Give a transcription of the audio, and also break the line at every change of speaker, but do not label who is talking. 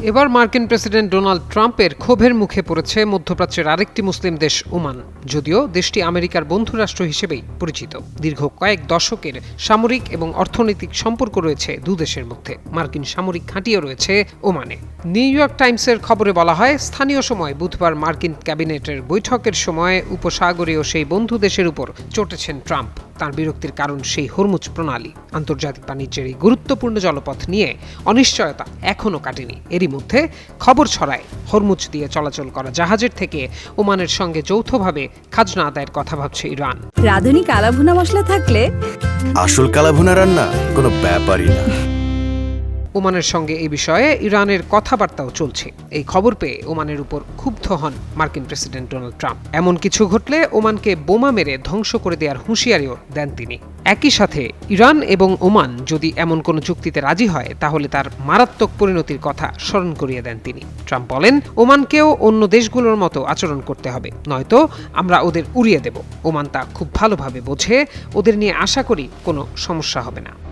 এবার মার্কিন president Donald ট্রাম্পের ক্ষোভের মুখে পড়েছে মধ্যপ্রাচ্যের আরেকটি মুসলিম দেশ ওমান। যদিও দেশটি আমেরিকার বন্ধু রাষ্ট্র হিসেবেই পরিচিত, দীর্ঘ কয়েক দশকের সামরিক এবং অর্থনৈতিক সম্পর্ক রয়েছে দুদেশের মধ্যে। মার্কিন সামরিক ঘাঁটিও রয়েছে ওমানে। নিউ ইয়র্ক টাইমসের খবরে বলা হয়, স্থানীয় সময় বুধবার মার্কিন ক্যাবিনেটের বৈঠকের সময় উপসাগরীয় সেই বন্ধু দেশের উপর চটেছেন ট্রাম্প। তার বিরক্তির কারণ সেই হরমুজ প্রণালী। আন্তর্জাতিক বাণিজ্যের এই গুরুত্বপূর্ণ জলপথ নিয়ে অনিশ্চয়তা এখনও কাটেনি। এরই মধ্যে খবর ছড়ায়, হরমুজ দিয়ে চলাচল করা জাহাজের থেকে ওমানের সঙ্গে যৌথভাবে খাজনা আদায়ের কথা ভাবছে ইরান।
রাঁধুনি কালাভুনা মশলা থাকলে
আসল কালাভুনা রান্না কোনো ব্যাপারই না।
ওমানের সঙ্গে এই বিষয়ে ইরানের কথাবার্তাও চলছে। এই খবর পেয়ে ওমানের উপর ক্ষুব্ধ হন মার্কিন প্রেসিডেন্ট ডোনাল্ড ট্রাম্প। এমন কিছু ঘটলে ওমানকে বোমা মেরে ধ্বংস করে দেওয়ার হুঁশিয়ারিও দেন তিনি। একই সাথে ইরান এবং ওমান যদি এমন কোনো চুক্তিতে রাজি হয়, তাহলে তার মারাত্মক পরিণতির কথা স্মরণ করিয়ে দেন তিনি। ট্রাম্প বলেন, ওমানকেও অন্য দেশগুলোর মতো আচরণ করতে হবে, নয়তো আমরা ওদের উড়িয়ে দেব। ওমান তা খুব ভালোভাবে বোঝে। ওদের নিয়ে আশা করি কোনো সমস্যা হবে না।